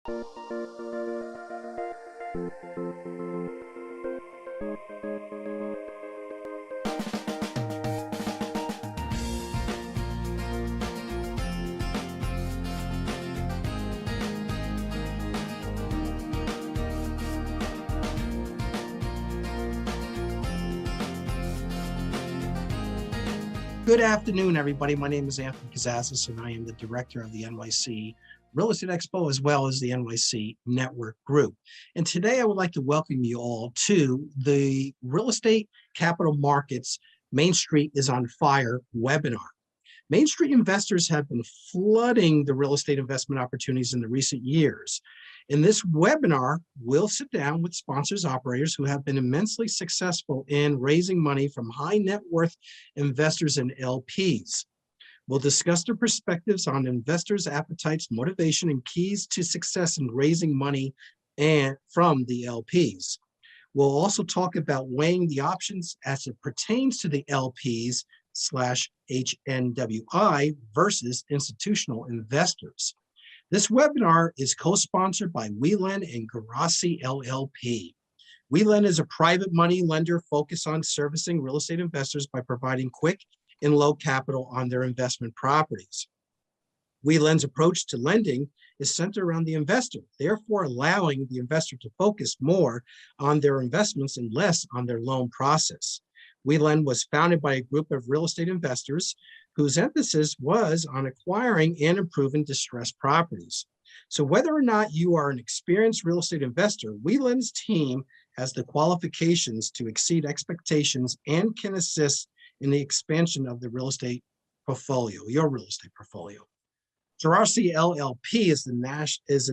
Good afternoon, everybody. My name is Anthony Kazazis, and I am the director of the NYC Real Estate Expo, as well as the NYC Network Group. And today I would like to welcome you all to the Real Estate Capital Markets Main Street is on Fire webinar. Main Street investors have been flooding the real estate investment opportunities in the recent years. In this webinar, we'll sit down with sponsors, operators who have been immensely successful in raising money from high net worth investors and LPs. We'll discuss their perspectives on investors' appetites, motivation, and keys to success in raising money from the LPs. We'll also talk about weighing the options as it pertains to the LPs/HNWI versus institutional investors. This webinar is co-sponsored by WeLend and Garasi LLP. WeLend is a private money lender focused on servicing real estate investors by providing quick and low capital on their investment properties. WeLend's approach to lending is centered around the investor, therefore allowing the investor to focus more on their investments and less on their loan process. WeLend was founded by a group of real estate investors whose emphasis was on acquiring and improving distressed properties. So whether or not you are an experienced real estate investor, WeLend's team has the qualifications to exceed expectations and can assist in the expansion of the real estate portfolio, your real estate portfolio. Garasi LLP is the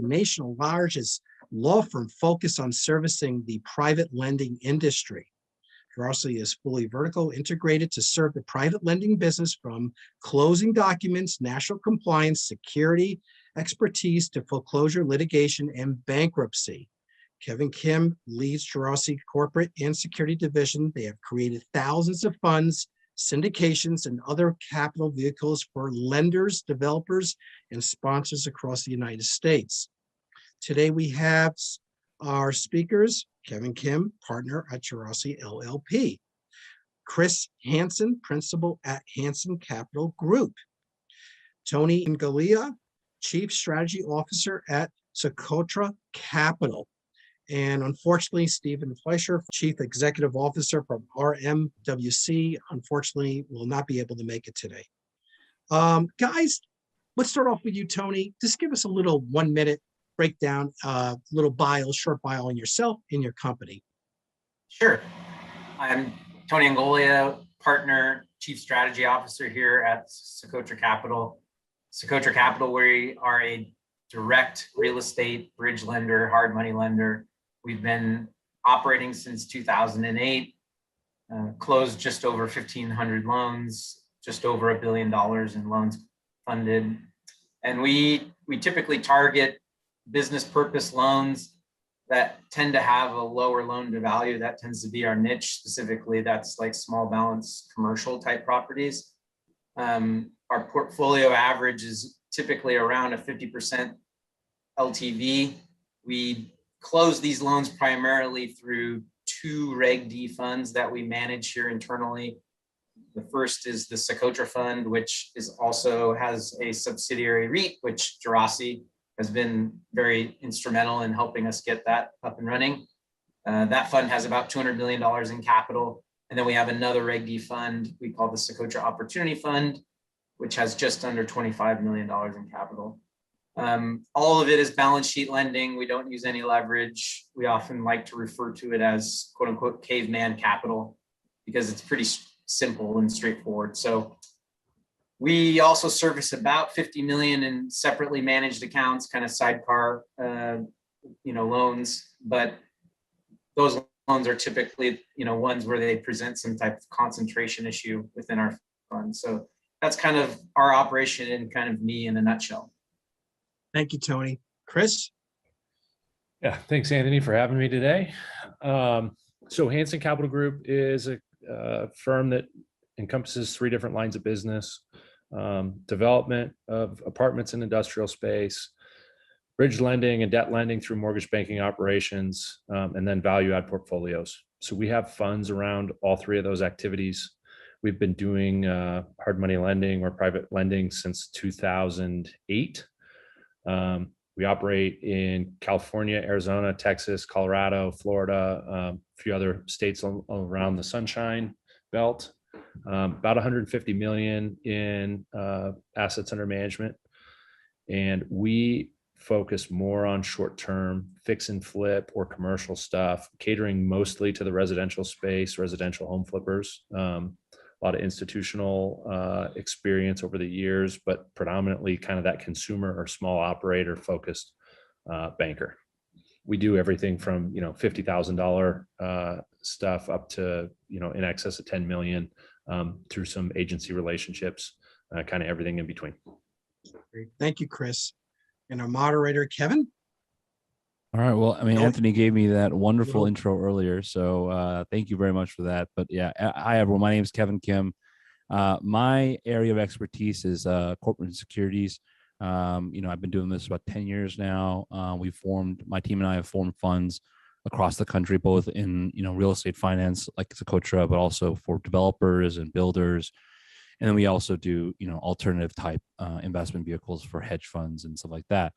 national largest law firm focused on servicing the private lending industry. Garasi is fully vertical integrated to serve the private lending business, from closing documents, national compliance, security expertise to foreclosure, litigation, and bankruptcy. Kevin Kim leads Garasi Corporate and Security Division. They have created thousands of funds, syndications, and other capital vehicles for lenders, developers, and sponsors across the United States. Today we have our speakers: Kevin Kim, partner at Garasi LLP; Chris Hanson, principal at Hanson Capital Group; Tony Ngolia, chief strategy officer at Socotra Capital; and unfortunately, Stephen Fleischer, chief executive officer from RMWC, unfortunately will not be able to make it today. Guys, let's start off with you, Tony. Just give us a little 1 minute breakdown, little bio, short bio on yourself and your company. Sure. I'm Tony Ngolia, partner, chief strategy officer here at Socotra Capital. Socotra Capital, we are a direct real estate bridge lender, hard money lender. We've been operating since 2008, closed just over 1,500 loans, just over $1 billion in loans funded. And we typically target business purpose loans that tend to have a lower loan to value. That tends to be our niche. Specifically, that's like small balance commercial type properties. Our portfolio average is typically around a 50% LTV. We close these loans primarily through 2 Reg D funds that we manage here internally. The first is the Socotra Fund, which also has a subsidiary REIT, which Garasi has been very instrumental in helping us get that up and running. That fund has about $200 million in capital. And then we have another Reg D fund we call the Socotra Opportunity Fund, which has just under $25 million in capital. All of it is balance sheet lending. We don't use any leverage. We often like to refer to it as quote unquote caveman capital because it's pretty simple and straightforward. So we also service about 50 million in separately managed accounts, kind of sidecar, loans. But those loans are typically, ones where they present some type of concentration issue within our fund. So that's kind of our operation and kind of me in a nutshell. Thank you, Tony. Chris? Yeah, thanks, Anthony, for having me today. So Hanson Capital Group is a firm that encompasses 3 different lines of business: development of apartments and industrial space, bridge lending and debt lending through mortgage banking operations, and then value add portfolios. So we have funds around all three of those activities. We've been doing hard money lending or private lending since 2008. We operate in California, Arizona, Texas, Colorado, Florida, a few other states around the Sunshine Belt. About 150 million in assets under management. And we focus more on short-term fix and flip or commercial stuff, catering mostly to the residential space, residential home flippers. A lot of institutional experience over the years, but predominantly kind of that consumer or small operator focused banker. We do everything from, $50,000 stuff up to, in excess of 10 million through some agency relationships, kind of everything in between. Great. Thank you, Chris. And our moderator, Kevin. All right. Well, Anthony gave me that wonderful No. intro earlier, so thank you very much for that. But yeah, hi everyone. My name is Kevin Kim. My area of expertise is corporate securities. I've been doing this about 10 years now. My team and I have formed funds across the country, both in real estate finance like Socotra, but also for developers and builders. And then we also do alternative type investment vehicles for hedge funds and stuff like that.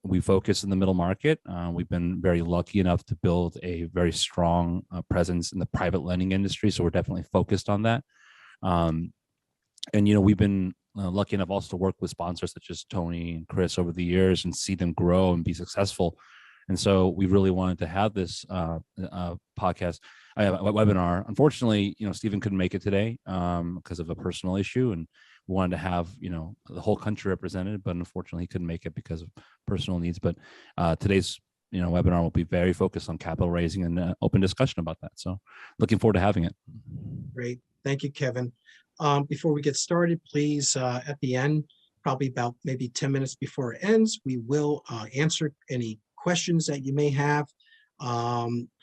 We focus in the middle market. We've been very lucky enough to build a very strong presence in the private lending industry. So we're definitely focused on that. We've been lucky enough also to work with sponsors such as Tony and Chris over the years and see them grow and be successful. And so we really wanted to have this podcast, webinar. Unfortunately, Stephen couldn't make it today because of a personal issue, and we wanted to have the whole country represented, but unfortunately he couldn't make it because of personal needs. But today's webinar will be very focused on capital raising and open discussion about that. So looking forward to having it. Great. Thank you, Kevin. Before we get started, please, at the end, probably about maybe 10 minutes before it ends, we will answer any questions that you may have.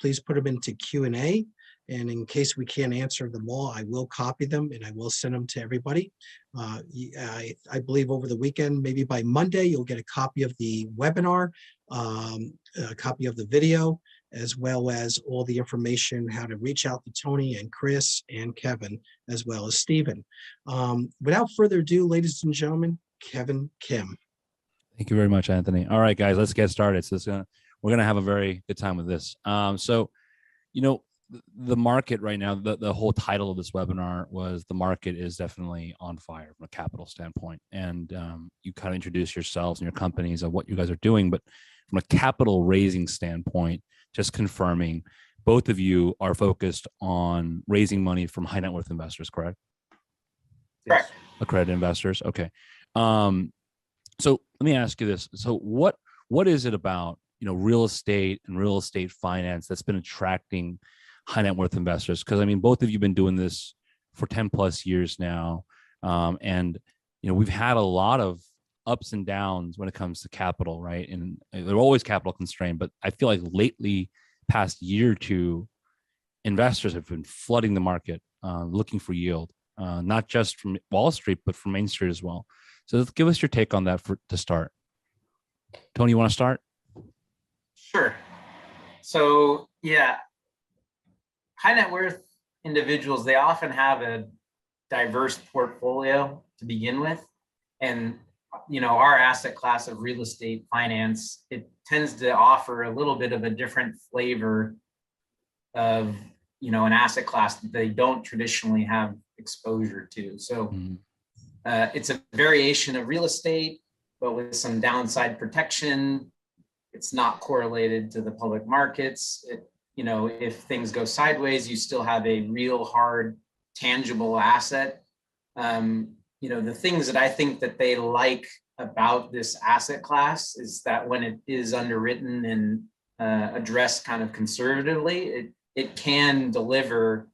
Please put them into Q&A. And in case we can't answer them all, I will copy them and I will send them to everybody. I believe over the weekend, maybe by Monday, you'll get a copy of the webinar, a copy of the video, as well as all the information, how to reach out to Tony and Chris and Kevin, as well as Stephen. Without further ado, ladies and gentlemen, Kevin Kim. Thank you very much, Anthony. All right, guys, let's get started. So we're going to have a very good time with this. The market right now, the whole title of this webinar was "The Market is Definitely on Fire" from a capital standpoint. And you kind of introduce yourselves and your companies of what you guys are doing. But from a capital raising standpoint, just confirming, both of you are focused on raising money from high net worth investors, correct? Correct. Accredited investors. Okay. So let me ask you this. So what is it about, real estate and real estate finance that's been attracting high net worth investors? Because both of you have been doing this for 10 plus years now. And we've had a lot of ups and downs when it comes to capital, right? And they're always capital constrained, but I feel like lately, past year or two, investors have been flooding the market, looking for yield, not just from Wall Street, but from Main Street as well. So give us your take on that to start. Tony, you want to start? Sure. So yeah, high net worth individuals, they often have a diverse portfolio to begin with. And, our asset class of real estate finance, it tends to offer a little bit of a different flavor of, an asset class that they don't traditionally have exposure to. So it's a variation of real estate, but with some downside protection. It's not correlated to the public markets. If things go sideways, you still have a real hard, tangible asset. The things that I think that they like about this asset class is that when it is underwritten and addressed kind of conservatively, it can deliver,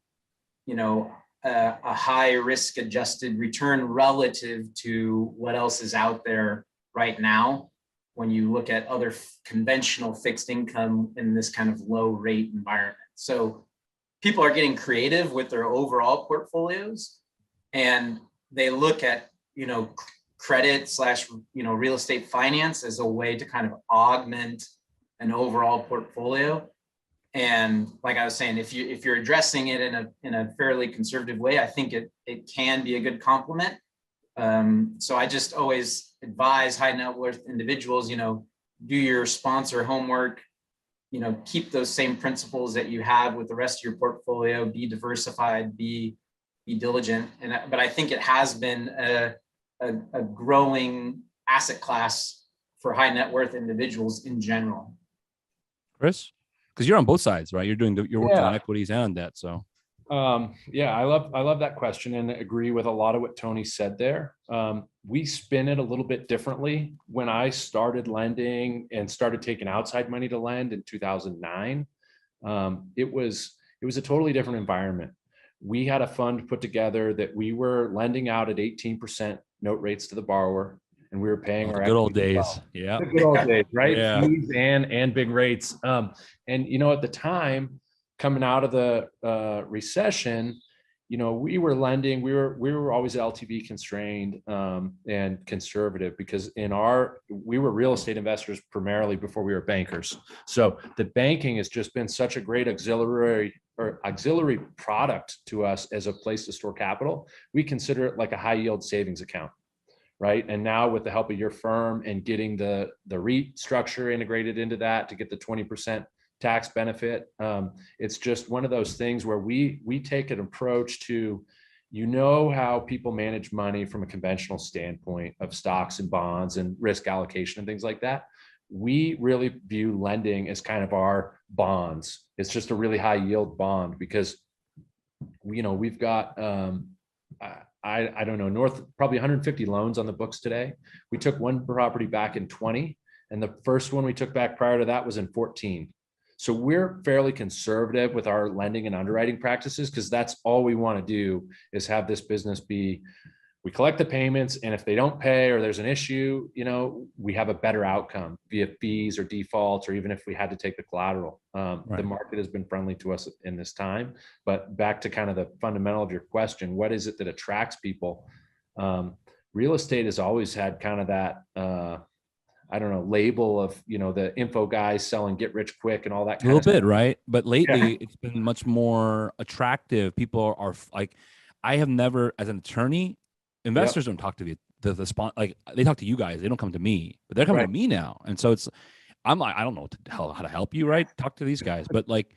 a high risk adjusted return relative to what else is out there right now when you look at other conventional fixed income in this kind of low rate environment. So people are getting creative with their overall portfolios, and they look at, credit slash, real estate finance as a way to kind of augment an overall portfolio. And like I was saying, if you're addressing it in a fairly conservative way, I think it can be a good complement. So I just always advise high net worth individuals, do your sponsor homework, keep those same principles that you have with the rest of your portfolio, be diversified, be diligent. But I think it has been a growing asset class for high net worth individuals in general. Chris, because you're on both sides, right? You're working Yeah. on equities and on debt. So Yeah, I love that question and agree with a lot of what Tony said there. We spin it a little bit differently. When I started lending and started taking outside money to lend in 2009, it was a totally different environment. We had a fund put together that we were lending out at 18% note rates to the borrower, and we were paying the our good old equity as days. well. Yeah. The good old days, right? Yeah. Fees and big rates. And at the time, coming out of the recession, we were lending. We were always LTV constrained and conservative because we were real estate investors primarily before we were bankers. So the banking has just been such a great auxiliary product to us as a place to store capital. We consider it like a high yield savings account. Right. And now with the help of your firm and getting the REIT structure integrated into that to get the 20% tax benefit, it's just one of those things where we take an approach to, how people manage money from a conventional standpoint of stocks and bonds and risk allocation and things like that. We really view lending as kind of our bonds. It's just a really high yield bond because, we've got, I don't know, probably 150 loans on the books today. We took one property back in 20, and the first one we took back prior to that was in 14. So we're fairly conservative with our lending and underwriting practices because that's all we want to do is have this business be, we collect the payments, and if they don't pay or there's an issue, we have a better outcome via fees or defaults, or even if we had to take the collateral. Right. The market has been friendly to us in this time. But back to kind of the fundamental of your question, what is it that attracts people? Real estate has always had kind of that, label of, the info guys selling get rich quick and all that kind a little of stuff. bit, right? But lately it's been much more attractive. People are like, I have never, as an attorney, investors don't talk to the sponsor, like they talk to you guys. They don't come to me, but they're coming to me now. And so I'm like, I don't know how to help you, right? Talk to these guys. But like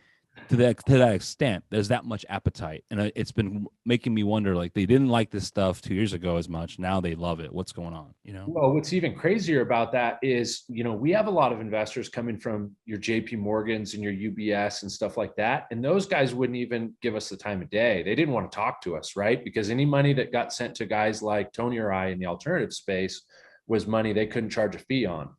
to that extent, there's that much appetite. And it's been making me wonder, like they didn't like this stuff 2 years ago as much. Now they love it. What's going on? Well, what's even crazier about that is, we have a lot of investors coming from your JP Morgans and your UBS and stuff like that. And those guys wouldn't even give us the time of day. They didn't want to talk to us, right? Because any money that got sent to guys like Tony or I in the alternative space was money they couldn't charge a fee on.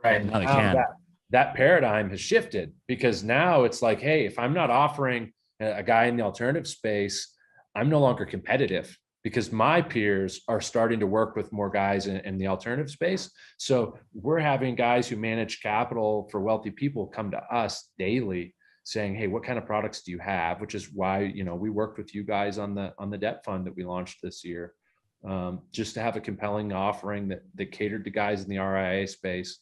Right. And Now they can. That paradigm has shifted because now it's like, hey, if I'm not offering a guy in the alternative space, I'm no longer competitive because my peers are starting to work with more guys in the alternative space. So we're having guys who manage capital for wealthy people come to us daily saying, hey, what kind of products do you have? Which is why, we worked with you guys on the debt fund that we launched this year, just to have a compelling offering that catered to guys in the RIA space.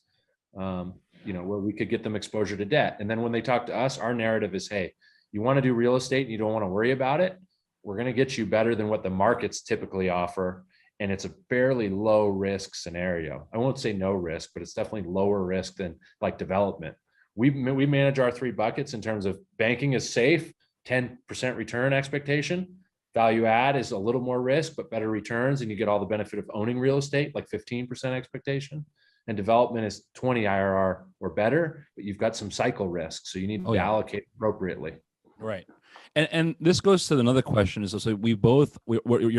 Where we could get them exposure to debt. And then when they talk to us, our narrative is, hey, you want to do real estate and you don't want to worry about it. We're going to get you better than what the markets typically offer. And it's a fairly low risk scenario. I won't say no risk, but it's definitely lower risk than like development. We manage our three buckets in terms of banking is safe, 10% return expectation. Value add is a little more risk, but better returns. And you get all the benefit of owning real estate, like 15% expectation. And development is 20 IRR or better, but you've got some cycle risk. So you need to allocate appropriately. Right. And this goes to another question is so you're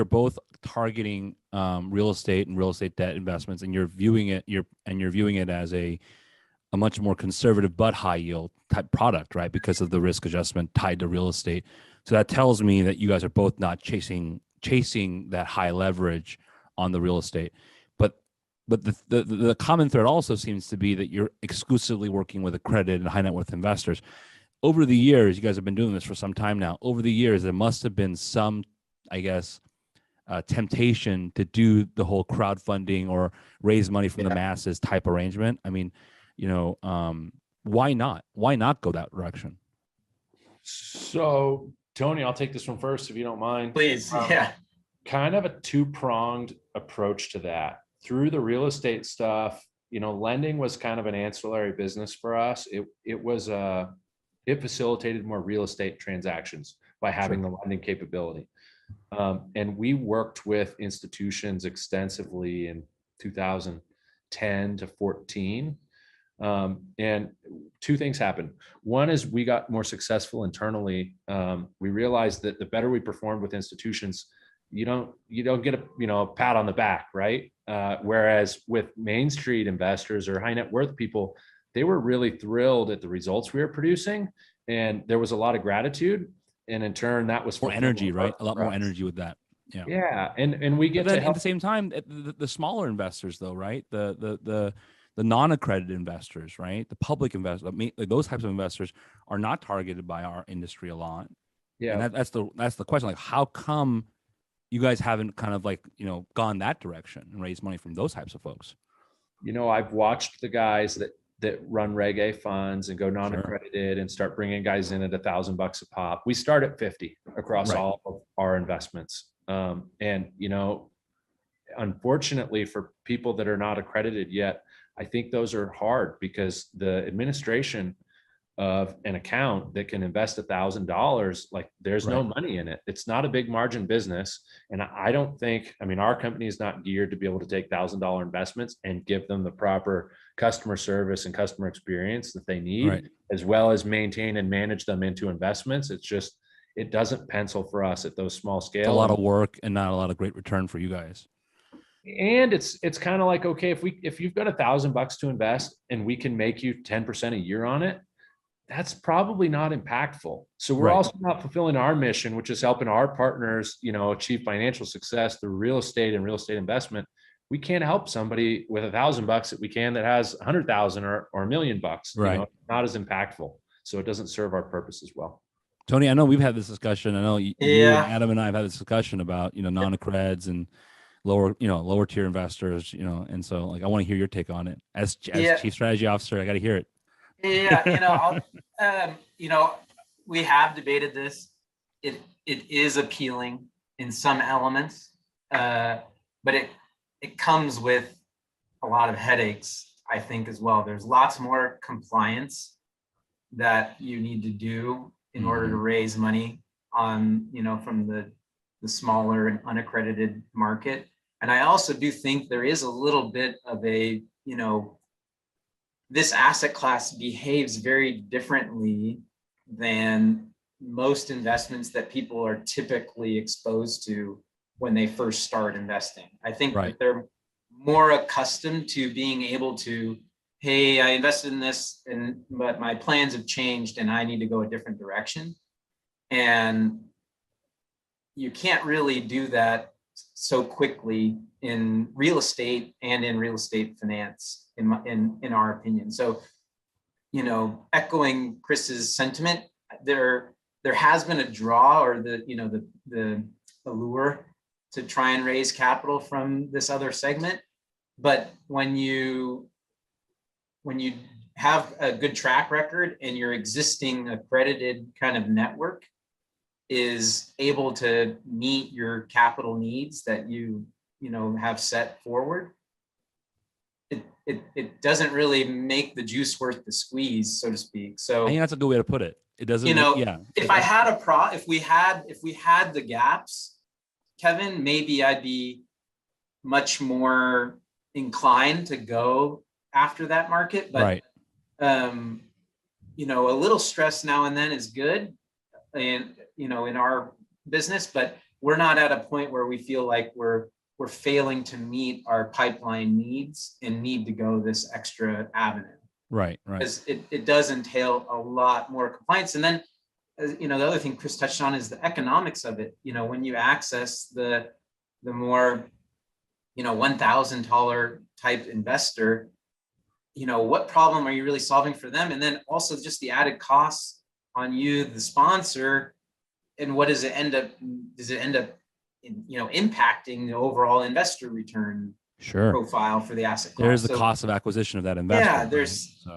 both targeting real estate and real estate debt investments, and you're viewing it as a much more conservative but high yield type product, right? Because of the risk adjustment tied to real estate. So that tells me that you guys are both not chasing that high leverage on the real estate. But the common thread also seems to be that you're exclusively working with accredited and high net worth investors. Over the years, you guys have been doing this for some time now. Over the years, there must have been some, I guess, temptation to do the whole crowdfunding or raise money from the masses type arrangement. I mean, why not? Why not go that direction? So, Tony, I'll take this one first, if you don't mind. Please. Yeah. Kind of a two-pronged approach to that. Through the real estate stuff, lending was kind of an ancillary business for us. It facilitated more real estate transactions by having the lending capability. And we worked with institutions extensively in 2010 to 14. And two things happened. One is we got more successful internally. We realized that the better we performed with institutions, you don't get a pat on the back, right? Whereas with Main Street investors or high net worth people, they were really thrilled at the results we were producing, and there was a lot of gratitude. And in turn, that was more energy, right? A lot more energy with that. Yeah. Yeah. And we get to help. At the same time, the smaller investors though, right? The non-accredited investors, right? The public investors, like those types of investors are not targeted by our industry a lot. Yeah. And that's the question. Like, how come you guys haven't kind of gone that direction and raised money from those types of folks? I've watched the guys that run Reg A funds and go non-accredited and start bringing guys in at $1,000 a pop. We start at 50 across all of our investments. And unfortunately for people that are not accredited yet, I think those are hard because the administration of an account that can invest $1,000, like there's no money in it. It's not a big margin business. And I don't think, our company is not geared to be able to take $1,000 investments and give them the proper customer service and customer experience that they need, as well as maintain and manage them into investments. It doesn't pencil for us at those small scale. It's a lot of work and not a lot of great return for you guys. And it's kind of like, okay, if you've got $1,000 to invest and we can make you 10% a year on it, that's probably not impactful. So we're also not fulfilling our mission, which is helping our partners, achieve financial success through real estate and real estate investment. We can't help somebody with $1,000 that we can that has 100,000 or $1 million. Not as impactful. So it doesn't serve our purpose as well. Tony, I know we've had this discussion. I know you and Adam and I have had this discussion about, non-accreds and lower tier investors, and so I want to hear your take on it as chief strategy officer. I got to hear it. Yeah, we have debated this. It is appealing in some elements, but it comes with a lot of headaches, I think, as well. There's lots more compliance that you need to do in order to raise money on, from the smaller and unaccredited market. And I also do think there is a little bit of a, this asset class behaves very differently than most investments that people are typically exposed to when they first start investing. I think that they're more accustomed to being able to, hey, I invested in this, but my plans have changed and I need to go a different direction. And you can't really do that so quickly in real estate and in real estate finance, in our opinion. So, echoing Chris's sentiment, there has been a draw or the allure to try and raise capital from this other segment. But when you have a good track record and your existing accredited kind of network is able to meet your capital needs that you have set forward, it doesn't really make the juice worth the squeeze, so to speak. So I think that's a good way to put it. It doesn't, if I had if we had the gaps, Kevin, maybe I'd be much more inclined to go after that market. But a little stress now and then is good, and in our business, but we're not at a point where we feel like we're failing to meet our pipeline needs and need to go this extra avenue. Right. Because it does entail a lot more compliance. And then, the other thing Chris touched on is the economics of it. When you access the more, $1,000 type investor, what problem are you really solving for them? And then also just the added costs on you, the sponsor, and what does it end up impacting the overall investor return Sure. profile for the asset class. There's the So, cost of acquisition of that investment. yeah, right?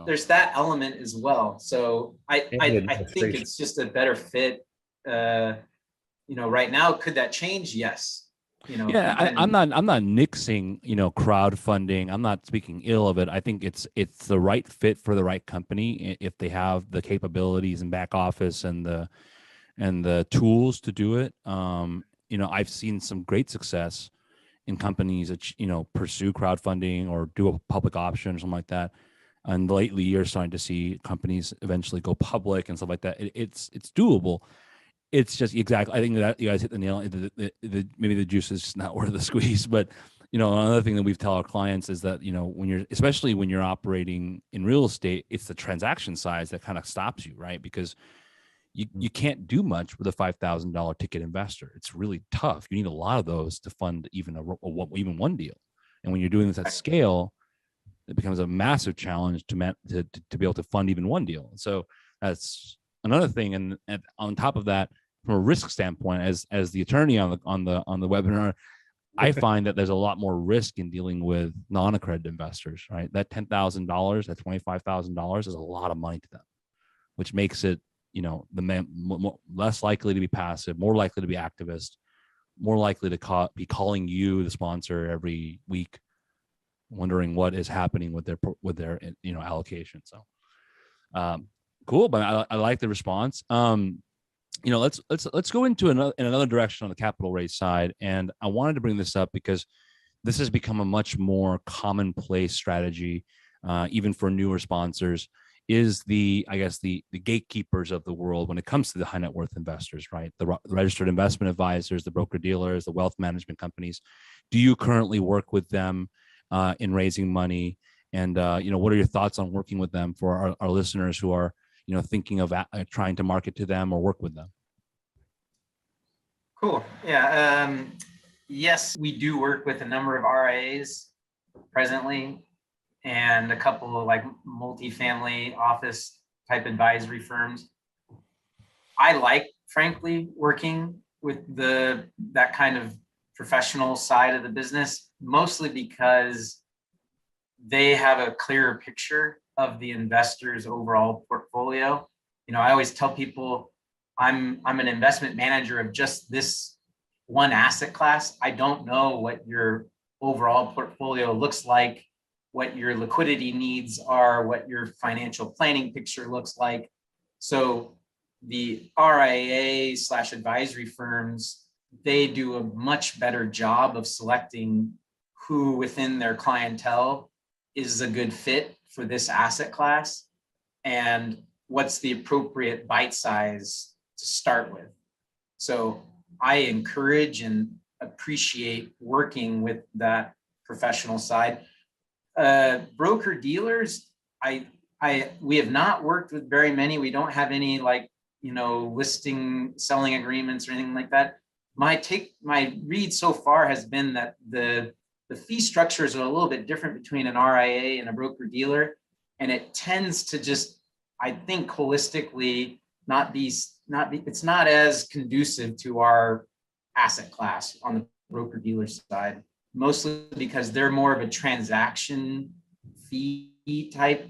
there's that element as well. So I And the think administration. it's just a better fit. Right now, could that change? Yes. Yeah, I'm not nixing, crowdfunding. I'm not speaking ill of it. I think it's the right fit for the right company if they have the capabilities and back office and the tools to do it. I've seen some great success in companies that pursue crowdfunding or do a public option or something like that. And lately, you're starting to see companies eventually go public and stuff like that. It's doable. It's just exactly. I think that you guys hit the nail. Maybe the juice is just not worth the squeeze. But another thing that we tell our clients is that especially when you're operating in real estate, it's the transaction size that kind of stops you, right? Because you can't do much with a $5,000 ticket investor. It's really tough. You need a lot of those to fund even even one deal. And when you're doing this at scale, it becomes a massive challenge to be able to fund even one deal. So that's another thing. And on top of that, from a risk standpoint, as the attorney on the webinar, I find that there's a lot more risk in dealing with non-accredited investors, right? That $10,000, that $25,000 is a lot of money to them, which makes it, less likely to be passive, more likely to be activist, more likely to be calling you, the sponsor, every week, wondering what is happening with their allocation. So, cool, but I like the response. Let's go into another direction on the capital raise side, and I wanted to bring this up because this has become a much more commonplace strategy, even for newer sponsors. Is the gatekeepers of the world when it comes to the high net worth investors, right? The registered investment advisors, the broker dealers, the wealth management companies. Do you currently work with them in raising money? And what are your thoughts on working with them for our listeners who are thinking of trying to market to them or work with them? Cool. Yeah. Yes, we do work with a number of RIAs presently, and a couple of multifamily office type advisory firms. I like, frankly, working with that kind of professional side of the business, mostly because they have a clearer picture of the investor's overall portfolio. I always tell people I'm an investment manager of just this one asset class. I don't know what your overall portfolio looks like, what your liquidity needs are, what your financial planning picture looks like. So the RIA/advisory firms, they do a much better job of selecting who within their clientele is a good fit for this asset class and what's the appropriate bite size to start with. So I encourage and appreciate working with that professional side. Broker dealers, we have not worked with very many. We don't have any listing, selling agreements or anything like that. My read so far has been that the fee structures are a little bit different between an RIA and a broker dealer, and it tends to just, I think, holistically it's not as conducive to our asset class on the broker dealer side, mostly because they're more of a transaction fee type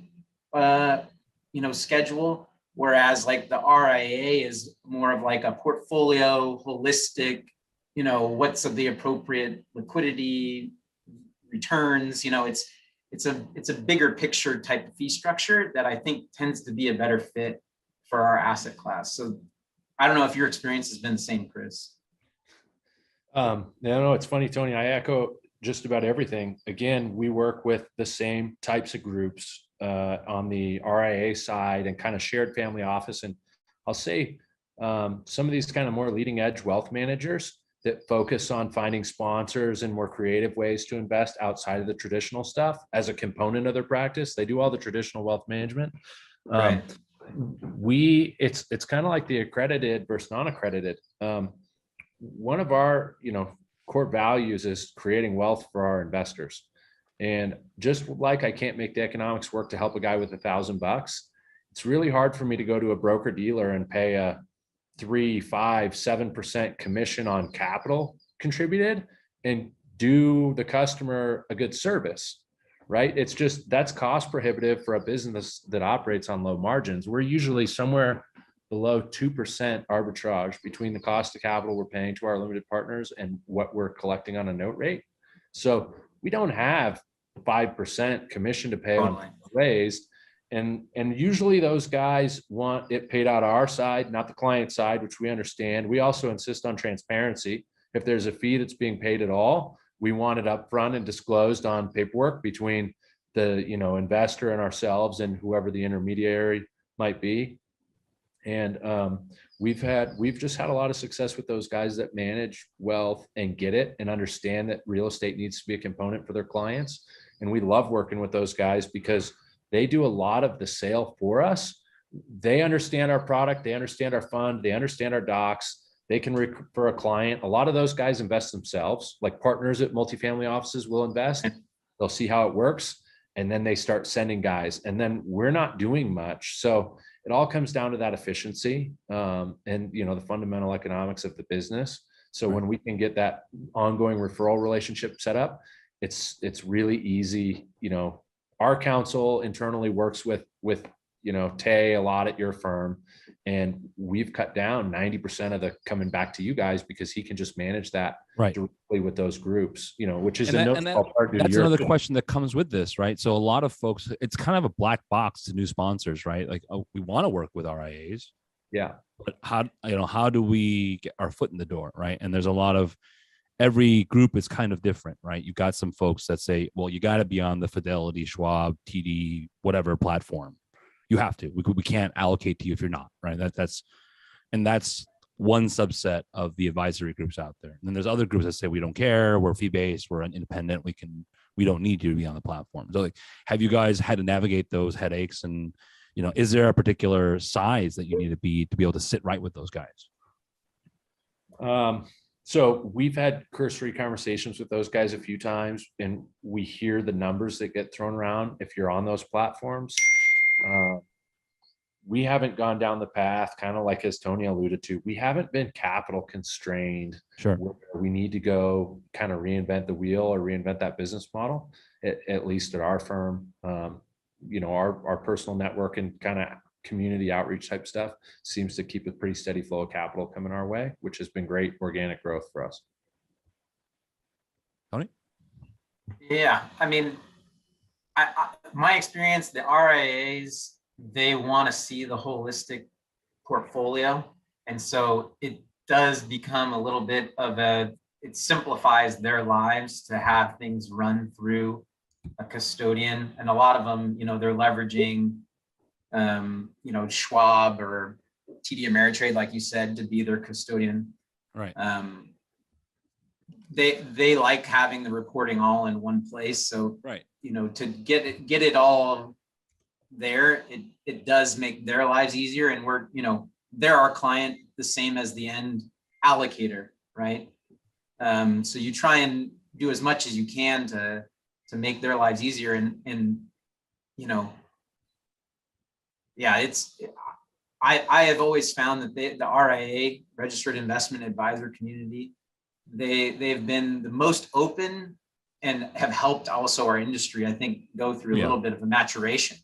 schedule, whereas the RIA is more of a portfolio, holistic, what's of the appropriate liquidity, returns. It's a bigger picture type of fee structure that I think tends to be a better fit for our asset class. So I don't know if your experience has been the same, Chris. No, it's funny, Tony. I echo just about everything. Again, we work with the same types of groups on the RIA side and kind of shared family office. And I'll say some of these kind of more leading edge wealth managers that focus on finding sponsors and more creative ways to invest outside of the traditional stuff as a component of their practice. They do all the traditional wealth management. Right. It's kind of like the accredited versus non-accredited. One of our, core values is creating wealth for our investors. And just like I can't make the economics work to help a guy with $1,000, it's really hard for me to go to a broker dealer and pay a 3, 5, 7% commission on capital contributed and do the customer a good service, right? It's just, that's cost prohibitive for a business that operates on low margins. We're usually somewhere below 2% arbitrage between the cost of capital we're paying to our limited partners and what we're collecting on a note rate. So we don't have 5% commission to pay on raised. And usually those guys want it paid out of our side, not the client side, which we understand. We also insist on transparency. If there's a fee that's being paid at all, we want it upfront and disclosed on paperwork between the, you know, investor and ourselves and whoever the intermediary might be. And we've just had a lot of success with those guys that manage wealth and get it and understand that real estate needs to be a component for their clients. And we love working with those guys because they do a lot of the sale for us. They understand our product. They understand our fund. They understand our docs. They can refer a client. A lot of those guys invest themselves, like partners at multifamily offices will invest. They'll see how it works. And then they start sending guys. And then we're not doing much. So it all comes down to that efficiency and, you know, the fundamental economics of the business. So when we can get that ongoing referral relationship set up, it's really easy. You know, our counsel internally works with, you know, Tay a lot at your firm, and we've cut down 90% of the coming back to you guys because he can just manage that directly with those groups, you know, which is that's another question that comes with this, right? So a lot of folks, it's kind of a black box to new sponsors, right? Like, oh, we want to work with RIAs. Yeah. But how do we get our foot in the door, right? And there's a lot of, every group is kind of different, right? You got some folks that say, well, you got to be on the Fidelity, Schwab, TD, whatever platform. You have to. We can't allocate to you if you're not, right? That's one subset of the advisory groups out there. And then there's other groups that say we don't care, we're fee-based, we're independent, we don't need you to be on the platform. So, like, have you guys had to navigate those headaches? And, you know, is there a particular size that you need to be able to sit right with those guys? So we've had cursory conversations with those guys a few times, and we hear the numbers that get thrown around if you're on those platforms. We haven't gone down the path, kind of like as Tony alluded to, we haven't been capital constrained. Sure. We need to go kind of reinvent the wheel or reinvent that business model, at least at our firm. You know, our personal network and kind of community outreach type stuff seems to keep a pretty steady flow of capital coming our way, which has been great organic growth for us. Tony? Yeah, I mean, my experience, the RIAs, they want to see the holistic portfolio. And so it does become a little bit of it simplifies their lives to have things run through a custodian. And a lot of them, you know, they're leveraging, you know, Schwab or TD Ameritrade, like you said, to be their custodian. Right. They like having the reporting all in one place. So, right, you know, to get it all there, it does make their lives easier. And we're, you know, they're our client the same as the end allocator, right? So you try and do as much as you can to make their lives easier. And you know, yeah, I have always found that the RIA, Registered Investment Advisor community, they've been the most open and have helped also our industry, I think, go through a little bit of a maturation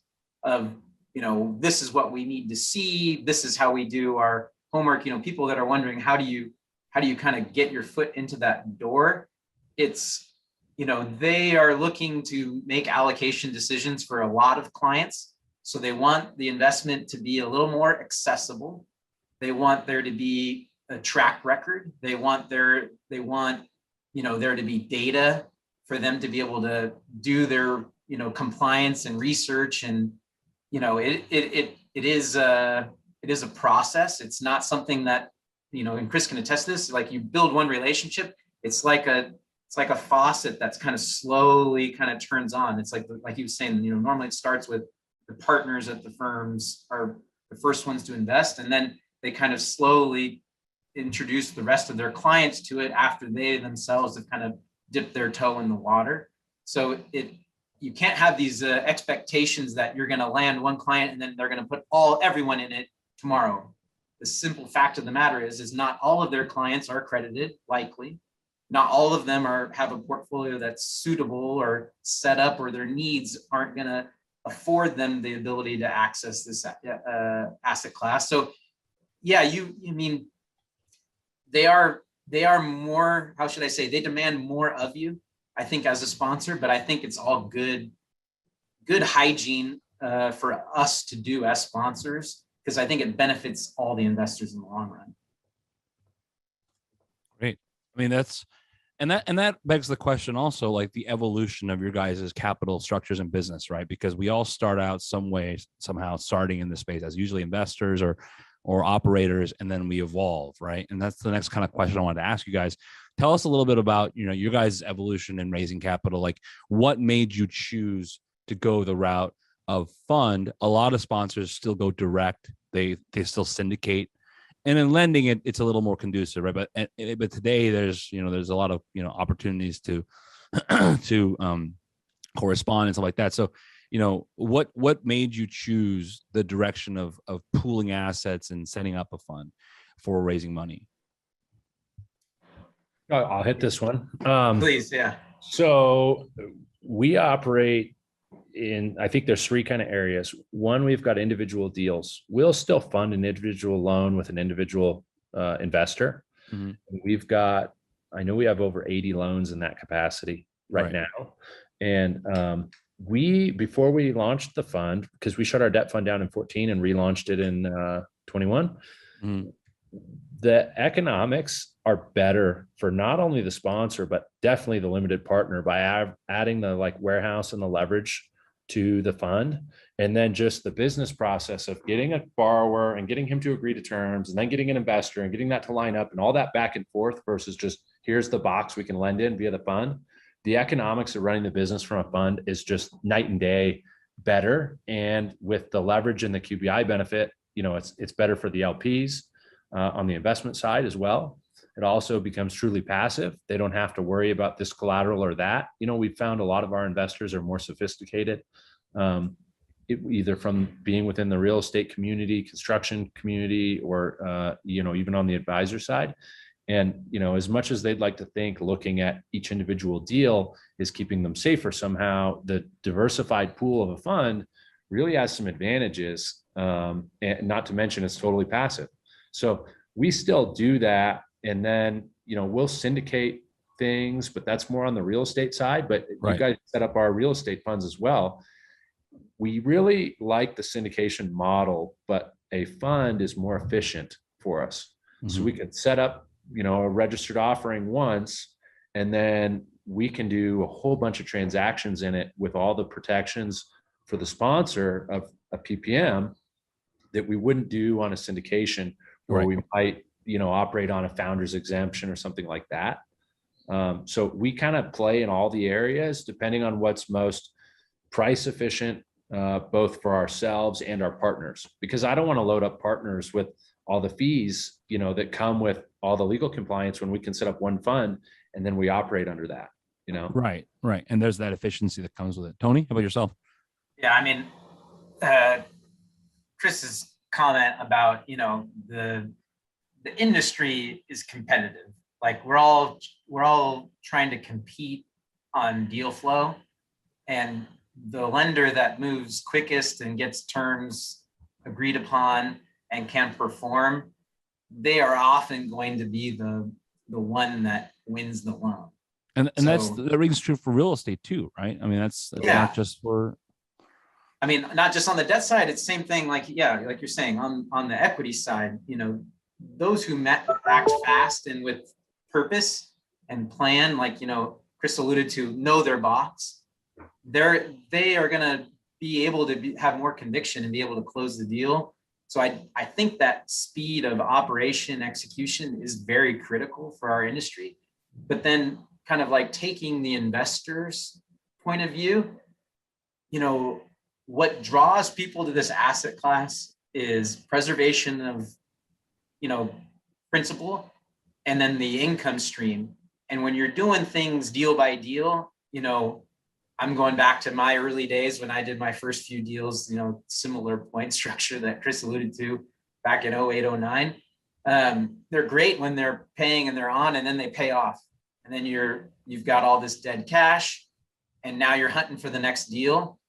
of, you know, this is what we need to see. This is how we do our homework. You know, people that are wondering, how do you kind of get your foot into that door? It's, you know, they are looking to make allocation decisions for a lot of clients. So they want the investment to be a little more accessible. They want there to be a track record. They want, you know, there to be data for them to be able to do their, you know, compliance and research. And, you know, it is a process. It's not something that, you know, and Chris can attest to this, like you build one relationship, it's like a faucet that's kind of slowly kind of turns on. It's like he was saying, you know, normally it starts with the partners at the firms are the first ones to invest, and then they kind of slowly introduce the rest of their clients to it after they themselves have kind of dipped their toe in the water. So you can't have these expectations that you're going to land one client and then they're going to put everyone in it tomorrow. The simple fact of the matter is not all of their clients are accredited, likely. not all of them have a portfolio that's suitable or set up, or their needs aren't going to afford them the ability to access this asset class. So yeah, I mean, they are more, how should I say, they demand more of you, I think, as a sponsor, but I think it's all good hygiene for us to do as sponsors, because I think it benefits all the investors in the long run. Great. I mean, that begs the question also, like the evolution of your guys' capital structures and business, right? Because we all start out some way, somehow starting in this space as usually investors or operators, and then we evolve, right? And that's the next kind of question I wanted to ask you guys. Tell us a little bit about, your guys' evolution in raising capital. Like, what made you choose to go the route of fund? A lot of sponsors still go direct. They still syndicate. And in lending, it's a little more conducive, right? But today there's a lot of opportunities to correspond and stuff like that. So what made you choose the direction of pooling assets and setting up a fund for raising money? I'll hit this one. Please, yeah. So we operate in, I think there's three kind of areas. One, we've got individual deals. We'll still fund an individual loan with an individual investor. Mm-hmm. I know we have over 80 loans in that capacity right now. And before we launched the fund, because we shut our debt fund down in 14 and relaunched it in 21, mm-hmm. the economics are better for not only the sponsor, but definitely the limited partner by adding the warehouse and the leverage to the fund. And then just the business process of getting a borrower and getting him to agree to terms, and then getting an investor and getting that to line up, and all that back and forth versus just here's the box we can lend in via the fund. The economics of running the business from a fund is just night and day better. And with the leverage and the QBI benefit, it's better for the LPs on the investment side as well. It also becomes truly passive. They don't have to worry about this collateral or that. We've found a lot of our investors are more sophisticated, either from being within the real estate community, construction community, or even on the advisor side. And as much as they'd like to think looking at each individual deal is keeping them safer somehow, the diversified pool of a fund really has some advantages, and not to mention it's totally passive. So we still do that. And then, we'll syndicate things, but that's more on the real estate side. But you guys set up our real estate funds as well. We really like the syndication model, but a fund is more efficient for us. Mm-hmm. So we could set up, a registered offering once, and then we can do a whole bunch of transactions in it with all the protections for the sponsor of a PPM that we wouldn't do on a syndication, where we might operate on a founder's exemption or something like that. So we kind of play in all the areas depending on what's most price efficient, both for ourselves and our partners, because I don't want to load up partners with all the fees, that come with all the legal compliance when we can set up one fund and then we operate under that, Right. And there's that efficiency that comes with it. Tony, how about yourself? Yeah. I mean, Chris's comment about, the industry is competitive. Like we're all trying to compete on deal flow, and the lender that moves quickest and gets terms agreed upon and can perform, they are often going to be the one that wins the loan. And that rings true for real estate too, right? I mean, that's not just for. I mean, not just on the debt side, it's the same thing. Like you're saying on the equity side, those who act fast and with purpose and plan, like, Chris alluded to, know their box, they are going to be able to have more conviction and be able to close the deal. So I think that speed of operation execution is very critical for our industry. But then kind of like taking the investor's point of view, what draws people to this asset class is preservation of principal, and then the income stream. And when you're doing things deal by deal, I'm going back to my early days when I did my first few deals, similar point structure that Chris alluded to back in 08, 09. They're great when they're paying and they're on, and then they pay off. and then you've got all this dead cash, and now you're hunting for the next deal.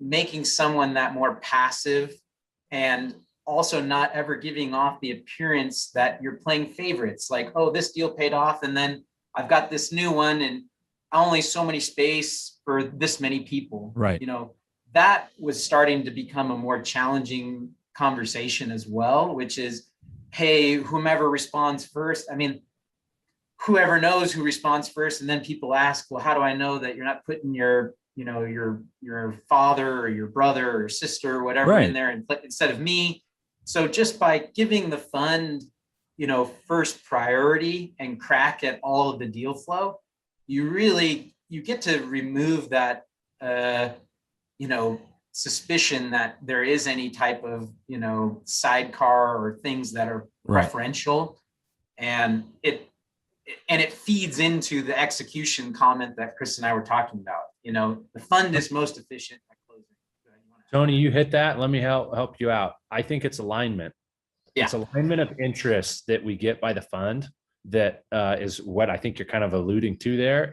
Making someone that more passive, and also not ever giving off the appearance that you're playing favorites, like, oh, this deal paid off, and then I've got this new one, and only so many space for this many people. Right. That was starting to become a more challenging conversation as well, which is, hey, whomever responds first. I mean, whoever knows who responds first, and then people ask, well, how do I know that you're not putting your father or your brother or sister or whatever in there instead of me? So just by giving the fund, first priority and crack at all of the deal flow, you get to remove that, suspicion that there is any type of, sidecar or things that are preferential. And it feeds into the execution comment that Chris and I were talking about. The fund is most efficient at closing. Tony, you hit that. Let me help you out. I think it's alignment. Yeah. It's alignment of interests that we get by the fund that is what I think you're kind of alluding to there.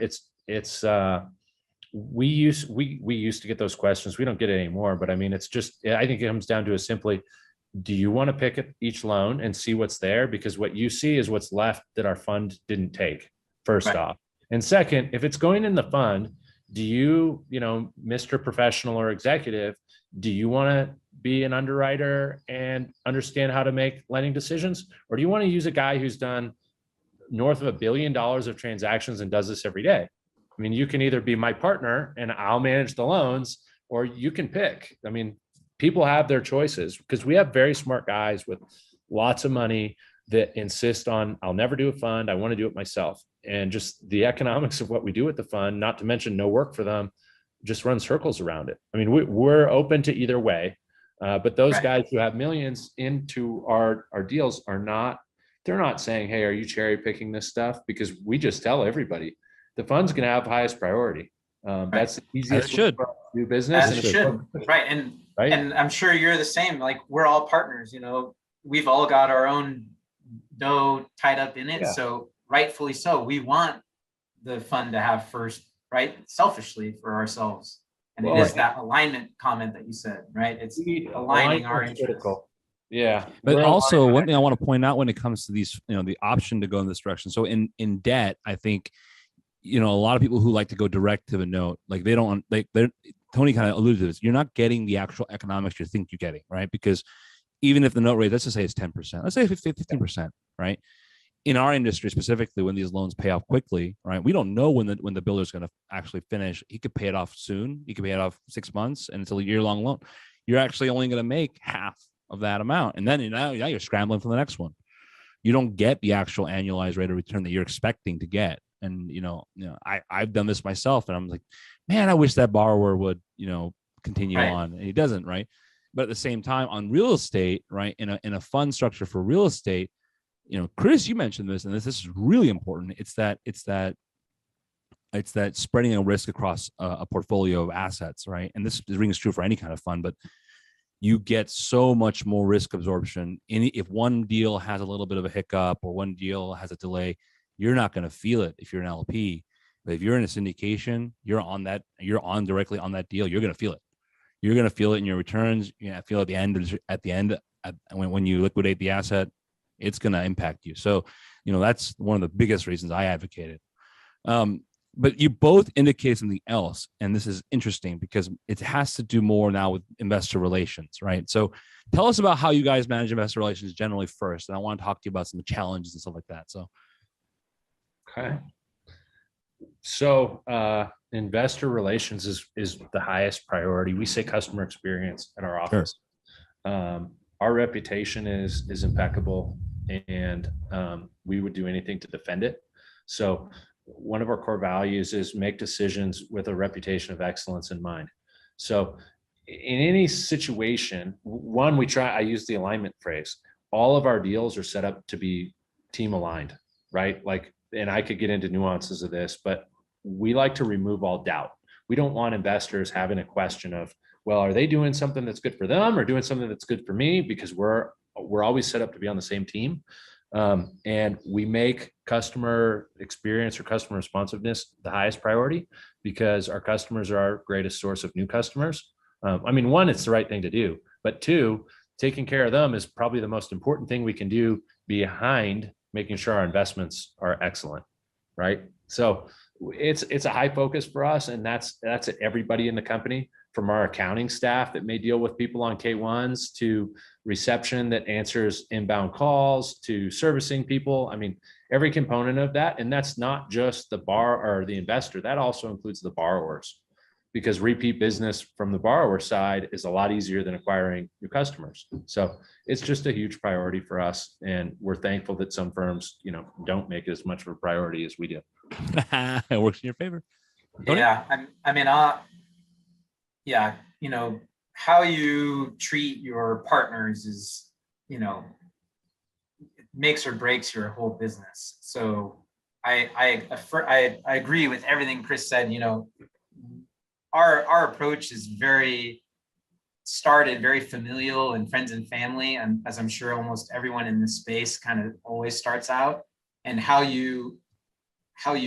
We used to get those questions. We don't get it anymore, but I mean, it's just, I think it comes down to simply, do you want to pick at each loan and see what's there? Because what you see is what's left that our fund didn't take, first off. And second, if it's going in the fund, do you, Mr. Professional or executive, do you want to be an underwriter and understand how to make lending decisions? Or do you want to use a guy who's done north of $1 billion of transactions and does this every day? I mean, you can either be my partner and I'll manage the loans, or you can pick. I mean, people have their choices, because we have very smart guys with lots of money that insist on, I'll never do a fund, I want to do it myself. And just the economics of what we do with the fund, not to mention no work for them, just run circles around it. I mean, we're open to either way, but those guys who have millions into our deals they're not saying, hey, are you cherry picking this stuff? Because we just tell everybody the fund's going to have highest priority. That's the easiest way to do business. As it should. Right. And I'm sure you're the same. Like, we're all partners, we've all got our own dough tied up in it. Yeah. So rightfully so, we want the fund to have first, right? Selfishly for ourselves. And it is that alignment comment that you said, right? It's aligning our interests. Yeah. But also one thing I want to point out when it comes to these, the option to go in this direction. So in debt, I think, a lot of people who like to go direct to the note, like Tony kind of alluded to this. You're not getting the actual economics you think you're getting, right? Because even if the note rate, let's just say it's 10%, let's say 15%, right? In our industry specifically, when these loans pay off quickly, right? We don't know when the builder is going to actually finish. He could pay it off soon. He could pay it off 6 months, and it's a year-long loan. You're actually only going to make half of that amount, and then now you're scrambling for the next one. You don't get the actual annualized rate of return that you're expecting to get. And I've done this myself, and I'm like, man, I wish that borrower would continue on, and he doesn't, right? But at the same time, on real estate, right, in a fund structure for real estate, Chris, you mentioned this, and this is really important. It's that spreading a risk across a portfolio of assets, right? And this rings true for any kind of fund, but you get so much more risk absorption. If one deal has a little bit of a hiccup or one deal has a delay, you're not going to feel it if you're an LP. But if you're in a syndication, you're on directly on that deal, you're going to feel it. You're going to feel it in your returns. You're going to feel it at the end, when you liquidate the asset, it's going to impact you. So, that's one of the biggest reasons I advocated. But you both indicate something else, and this is interesting because it has to do more now with investor relations, right? So tell us about how you guys manage investor relations generally first, and I want to talk to you about some challenges and stuff like that. So, okay. So investor relations is the highest priority. We say customer experience at our office. Sure. Our reputation is impeccable, and we would do anything to defend it. So one of our core values is make decisions with a reputation of excellence in mind. So in any situation, I use the alignment phrase. All of our deals are set up to be team aligned, right? And I could get into nuances of this, but we like to remove all doubt. We don't want investors having a question of, well, are they doing something that's good for them or doing something that's good for me? Because we're always set up to be on the same team. And we make customer experience or customer responsiveness the highest priority because our customers are our greatest source of new customers. I mean, one, it's the right thing to do, but two, taking care of them is probably the most important thing we can do behind making sure our investments are excellent, right? So it's a high focus for us, and that's everybody in the company, from our accounting staff that may deal with people on K1s to reception that answers inbound calls to servicing people. I mean, every component of that, and that's not just the or the investor. That also includes the borrowers, because repeat business from the borrower side is a lot easier than acquiring new customers. So it's just a huge priority for us, and we're thankful that some firms, don't make it as much of a priority as we do. It works in your favor. Tony? Yeah, how you treat your partners is, it makes or breaks your whole business. So I agree with everything Chris said. Our approach is started very familial and friends and family, and as I'm sure almost everyone in this space kind of always starts out, and how you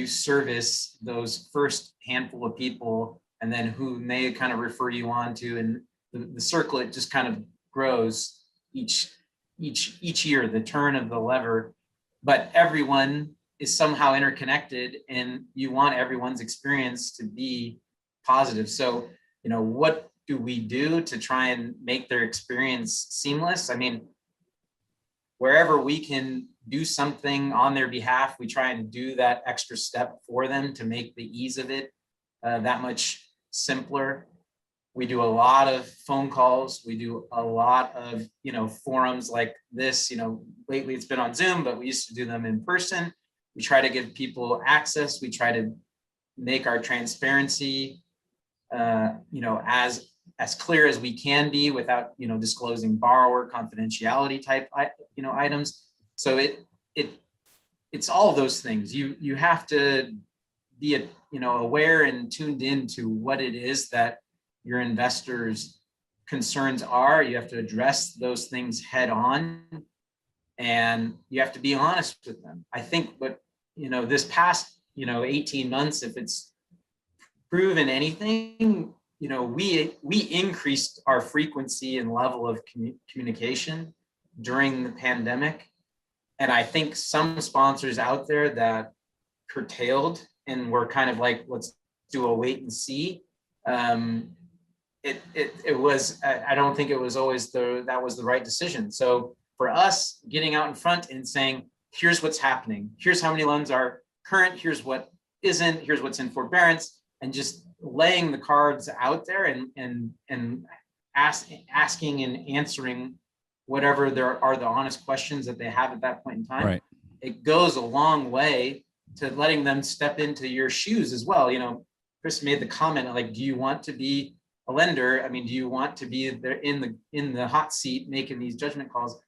service those first handful of people, and then who may kind of refer you on to, and the circle, it just kind of grows each year, the turn of the lever, but everyone is somehow interconnected, and you want everyone's experience to be positive. So, what do we do to try and make their experience seamless? I mean, wherever we can do something on their behalf, we try and do that extra step for them to make the ease of it that much simpler. We do a lot of phone calls. We do a lot of, forums like this. Lately it's been on Zoom, but we used to do them in person. We try to give people access. We try to make our transparency, as clear as we can be without, disclosing borrower confidentiality type, items. So it's all those things. You have to be, aware and tuned into what it is that your investors' concerns are. You have to address those things head on, and you have to be honest with them. I think what, this past, 18 months, if it's proven anything, we increased our frequency and level of communication during the pandemic. And I think some sponsors out there that curtailed and were kind of like, let's do a wait and see. It was, I don't think it was always that was the right decision. So for us, getting out in front and saying, here's what's happening. Here's how many loans are current. Here's what isn't. Here's what's in forbearance, and just laying the cards out there and asking and answering whatever there are the honest questions that they have at that point in time. Right. It goes a long way to letting them step into your shoes as well. Chris made the comment, like, do you want to be a lender? I mean, do you want to be there in the hot seat making these judgment calls?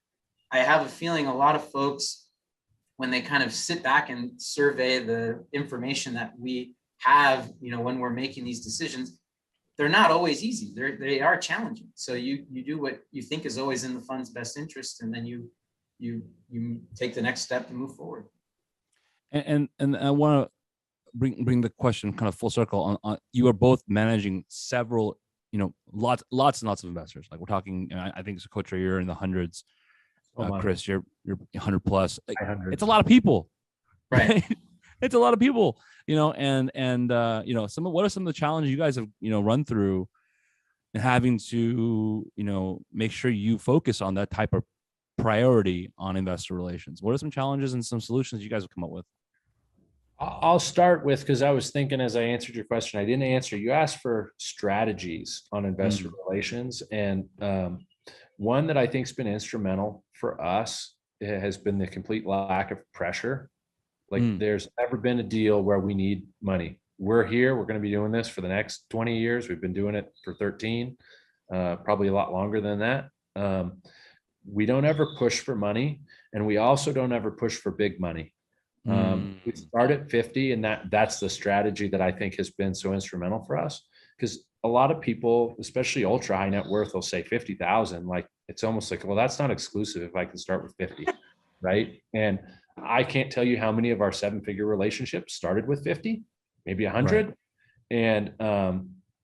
I have a feeling a lot of folks, when they kind of sit back and survey the information that we have, when we're making these decisions, they're not always easy. They are challenging. So you do what you think is always in the fund's best interest, and then you take the next step to move forward. And I want to bring the question kind of full circle on you are both managing several, lots and lots of investors. Like, we're talking, I think as a coach, you're in the hundreds. Chris, you're 100 plus. Like, it's a lot of people, right? It's a lot of people, and what are some of the challenges you guys have, run through, and having to, make sure you focus on that type of priority on investor relations? What are some challenges and some solutions you guys have come up with? I'll start with, because I was thinking as I answered your question, I didn't answer. You asked for strategies on investor relations, and one that I think has been instrumental for us has been the complete lack of pressure. Like, there's never been a deal where we need money. We're here. We're going to be doing this for the next 20 years. We've been doing it for 13, probably a lot longer than that. We don't ever push for money, and we also don't ever push for big money. We start at 50, and that's the strategy that I think has been so instrumental for us, because a lot of people, especially ultra high net worth, will say 50,000. Like, it's almost like, well, that's not exclusive if I can start with 50. right? And I can't tell you how many of our 7-figure relationships started with 50, maybe 100. And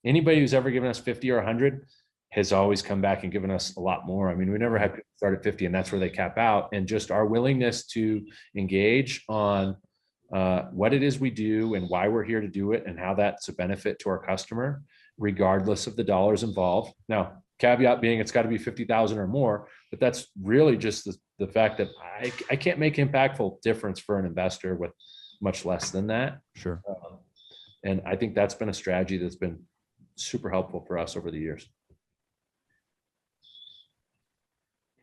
anybody who's ever given us 50 or 100 has always come back and given us a lot more. I mean, we never had people start at 50 and that's where they cap out. And just our willingness to engage on what it is we do and why we're here to do it and how that's a benefit to our customer, regardless of the dollars involved. Now, caveat being it's got to be 50,000 or more, but that's really just the fact that I can't make impactful difference for an investor with much less than that. Sure. And I think that's been a strategy that's been super helpful for us over the years.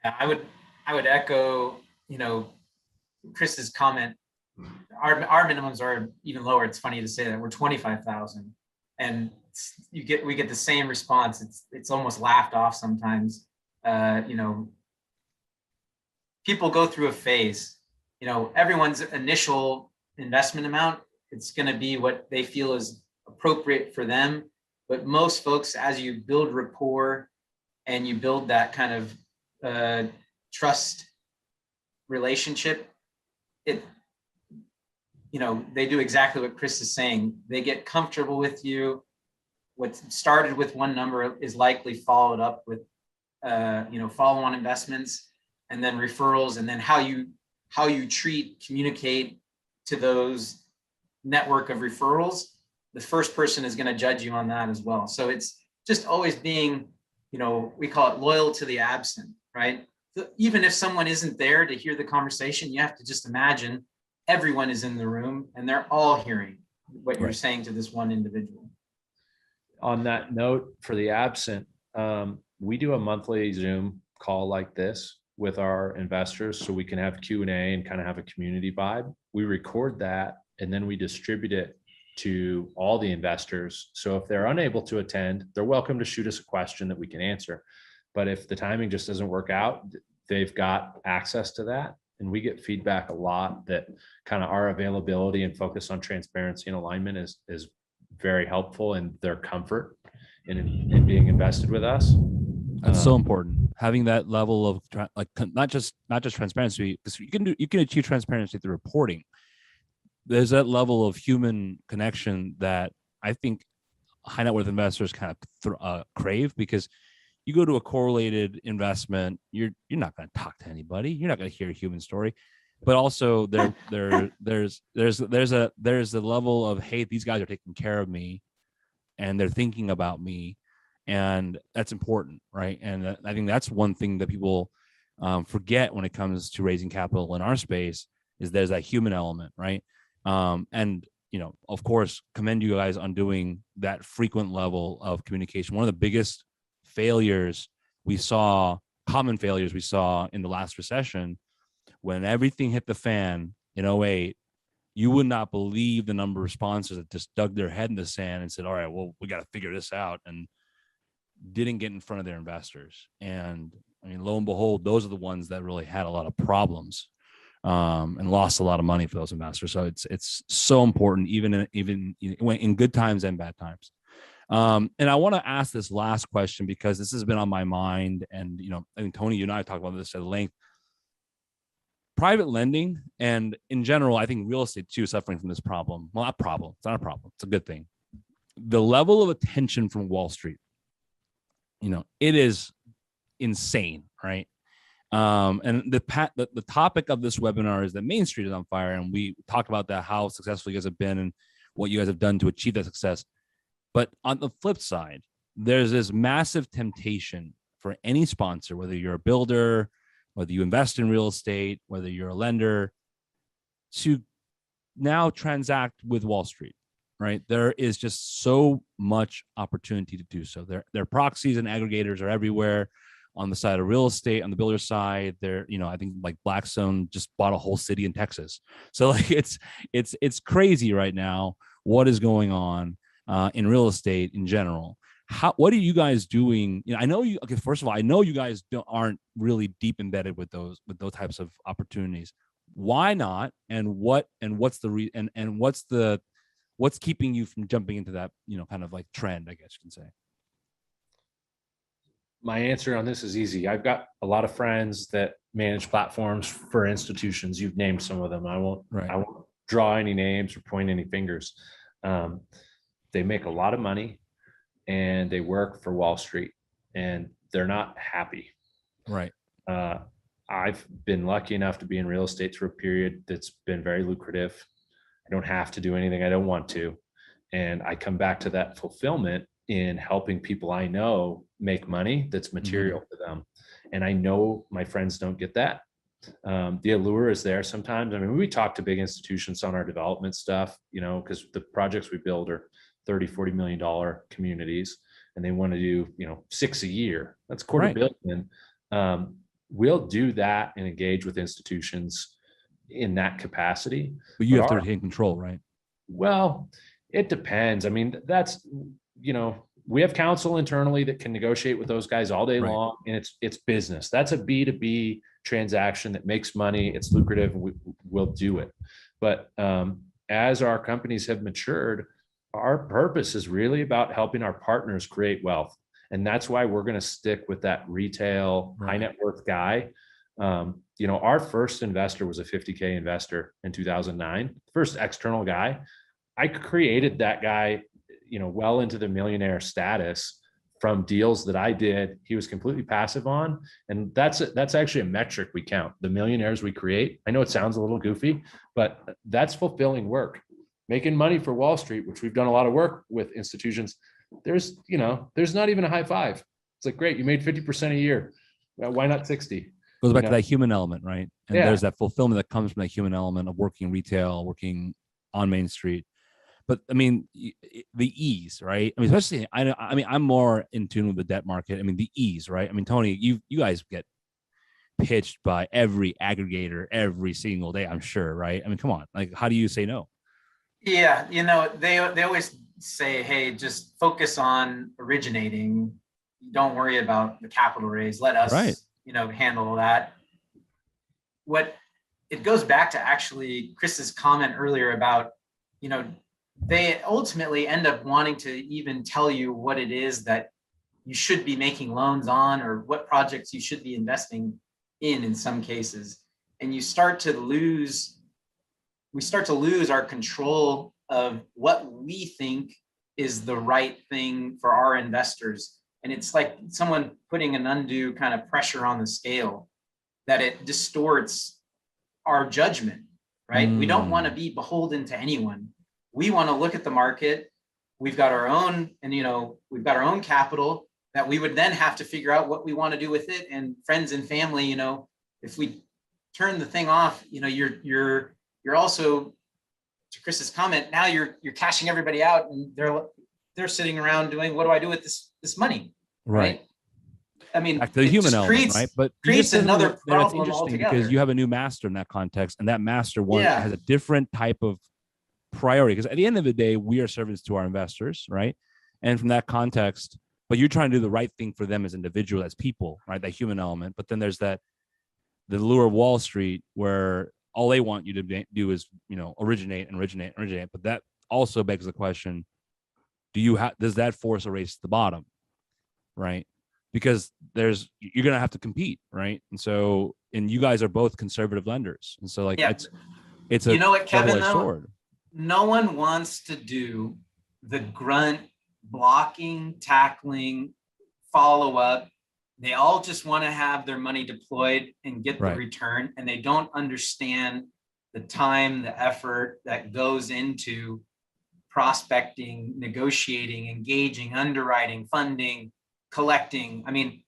Yeah, I would echo, Chris's comment. Our minimums are even lower. It's funny to say that we're 25,000, and we get the same response. It's almost laughed off sometimes. People go through a phase. Everyone's initial investment amount, it's going to be what they feel is appropriate for them. But most folks, as you build rapport and you build that kind of trust relationship, they do exactly what Chris is saying. They get comfortable with you. What started with one number is likely followed up with, follow-on investments, and then referrals, and then how you communicate to those network of referrals. The first person is going to judge you on that as well. So it's just always being, we call it loyal to the absent, right? So even if someone isn't there to hear the conversation, you have to just imagine everyone is in the room and they're all hearing what you're saying to this one individual. On that note, for the absent, we do a monthly Zoom call like this with our investors so we can have Q&A and kind of have a community vibe. We record that and then we distribute it to all the investors. So if they're unable to attend, they're welcome to shoot us a question that we can answer. But if the timing just doesn't work out, they've got access to that. And we get feedback a lot that kind of our availability and focus on transparency and alignment is very helpful in their comfort in being invested with us. That's so important. Having that level of not just transparency, because you can achieve transparency through reporting. There's that level of human connection that I think high net worth investors kind of crave, because you go to a correlated investment, you're not going to talk to anybody. You're not going to hear a human story. But also there's a level of, hey, these guys are taking care of me and they're thinking about me. And that's important, right? And I think that's one thing that people forget when it comes to raising capital in our space, is there's that human element, right? And of course, commend you guys on doing that frequent level of communication. One of the biggest common failures we saw in the last recession, when everything hit the fan in 2008, you would not believe the number of sponsors that just dug their head in the sand and said, all right, well, we got to figure this out, and didn't get in front of their investors. And I mean, lo and behold, those are the ones that really had a lot of problems and lost a lot of money for those investors. So it's so important, even in good times and bad times. And I want to ask this last question because this has been on my mind, and I think Tony, you and I talked about this at length. Private lending, and in general, I think real estate too, suffering from this problem. Well, not problem. It's not a problem. It's a good thing. The level of attention from Wall Street, it is insane, right? And the topic of this webinar is that Main Street is on fire, and we talked about that, how successful you guys have been and what you guys have done to achieve that success. But on the flip side, there's this massive temptation for any sponsor, whether you're a builder, whether you invest in real estate, whether you're a lender, to now transact with Wall Street, right? There is just so much opportunity to do so. Their proxies and aggregators are everywhere. On the side of real estate, on the builder side, I think like Blackstone just bought a whole city in Texas. So like it's crazy right now what is going on in real estate in general. What are you guys doing? I know you. Okay, first of all, I know you guys aren't really deep embedded with those types of opportunities. Why not? And what's keeping you from jumping into that kind of like trend, I guess you can say? My answer on this is easy. I've got a lot of friends that managed platforms for institutions. You've named some of them. I won't draw any names or point any fingers. They make a lot of money and they work for Wall Street and they're not happy. Right. I've been lucky enough to be in real estate for a period that's been very lucrative. I don't have to do anything I don't want to. And I come back to that fulfillment in helping people I know make money that's material to them. And I know my friends don't get that. The allure is there sometimes. I mean, we talk to big institutions on our development stuff, you know, because the projects we build are $30-40 million communities and they want to do, you know, 6 a year. That's $250 million. We'll do that and engage with institutions in that capacity. But you have to retain control, right? Well, it depends. I mean, that's, you know, we have counsel internally that can negotiate with those guys all day long, and it's business. That's a B2B transaction that makes money. It's lucrative. We'll do it. But as our companies have matured, our purpose is really about helping our partners create wealth. And that's why we're going to stick with that retail high net worth guy. You know, our first investor was a 50K investor in 2009, first external guy. I created that guy, you know, well into the millionaire status from deals that I did. He was completely passive on. And that's actually a metric we count, the millionaires we create. I know it sounds a little goofy, but that's fulfilling work. Making money for Wall Street, which we've done a lot of work with institutions. There's not even a high five. It's like, great, you made 50% a year. Well, why not 60? Goes back to that human element, right? And there's that fulfillment that comes from that human element of working retail, working on Main Street. But I mean, the ease, right? I mean, especially, I mean, I'm more in tune with the debt market. I mean, the ease, right? I mean, Tony, you guys get pitched by every aggregator every single day, I'm sure, right? I mean, come on, like, how do you say no? Yeah, you know, they always say, hey, just focus on originating. Don't worry about the capital raise. Let us, you know, handle that. What it goes back to actually Chris's comment earlier about, you know, they ultimately end up wanting to even tell you what it is that you should be making loans on or what projects you should be investing in some cases. And we start to lose our control of what we think is the right thing for our investors. And it's like someone putting an undue kind of pressure on the scale that it distorts our judgment, right? We don't want to be beholden to anyone. We want to look at the market. We've got our own, and we've got our own capital that we would then have to figure out what we want to do with it. And friends and family, if we turn the thing off, you're also, to Chris's comment, now you're cashing everybody out, and they're sitting around doing, what do I do with this money? Right. I mean, back to the human element, right? But creates another problem it's interesting altogether. because you have a new master in that context, and that master has a different type of priority. Because at the end of the day, we are servants to our investors, right? And from that context, but you're trying to do the right thing for them as individuals, as people, right? That human element. But then there's the lure of Wall Street, where all they want you to do is, originate. But that also begs the question: does that force a race to the bottom, right? Because you're going to have to compete, right? And you guys are both conservative lenders, and so it's a Kevin, sword. No one wants to do the grunt blocking, tackling, follow up. They all just want to have their money deployed and get the return, and they don't understand the time, the effort that goes into prospecting, negotiating, engaging, underwriting, funding, collecting. I mean,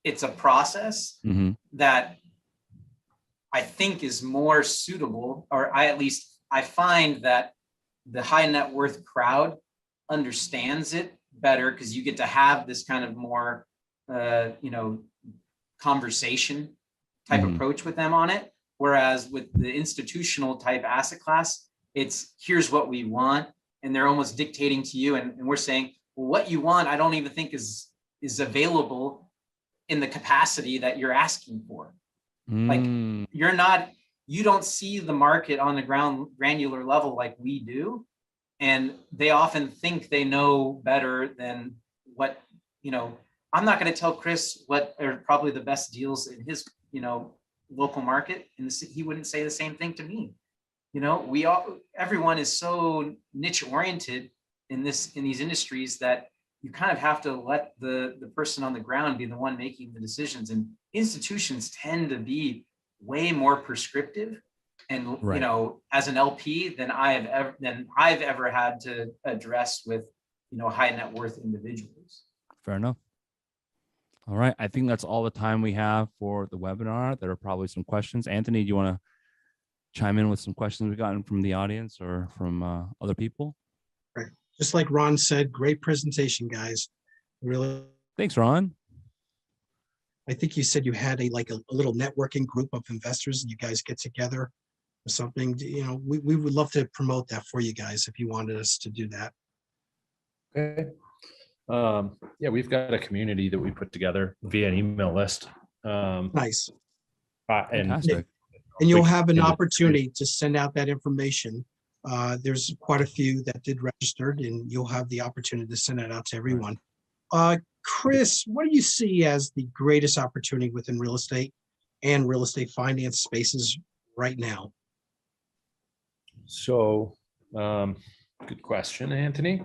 it's a process that I think is more suitable, or I find that the high net worth crowd understands it better, because you get to have this kind of more conversation type approach with them on it. Whereas with the institutional type asset class, it's here's what we want, and they're almost dictating to you. And we're saying, well, what you want, I don't even think is available in the capacity that you're asking for. Like you don't see the market on the granular level like we do. And they often think they know better than what, I'm not going to tell Chris what are probably the best deals in his, local market, and he wouldn't say the same thing to me. Everyone is so niche oriented in these industries that you kind of have to let the person on the ground be the one making the decisions. And institutions tend to be way more prescriptive, and Right. as an LP than I've ever had to address with high net worth individuals. Fair enough. All right. I think that's all the time we have for the webinar. There are probably some questions. Anthony, do you want to chime in with some questions we've gotten from the audience or from other people? Right. Just like Ron said, great presentation, guys. Really. Thanks, Ron. I think you said you had a little networking group of investors and you guys get together or something. We would love to promote that for you guys if you wanted us to do that. Okay. Yeah, we've got a community that we put together via an email list. Nice. And Fantastic. And you'll have an opportunity to send out that information. There's quite a few that did registered, and you'll have the opportunity to send that out to everyone. Chris, what do you see as the greatest opportunity within real estate and real estate finance spaces right now? So, good question, Anthony.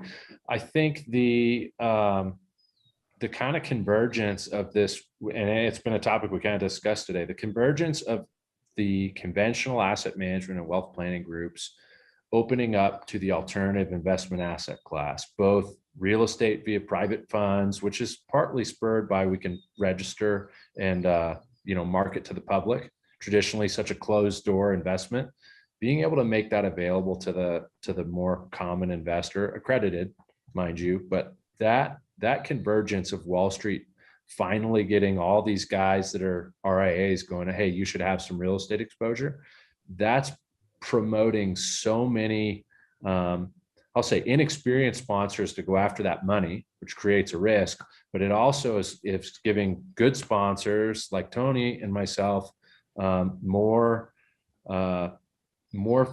I think the kind of convergence of this, and it's been a topic we kind of discussed today, the convergence of the conventional asset management and wealth planning groups opening up to the alternative investment asset class, both real estate via private funds, which is partly spurred by we can register and market to the public. Traditionally, such a closed door investment, being able to make that available to the more common investor, accredited, mind you, but that convergence of Wall Street finally getting all these guys that are RIAs going, hey, you should have some real estate exposure. That's promoting so many, I'll say, inexperienced sponsors to go after that money, which creates a risk, but it also is giving good sponsors like Tony and myself more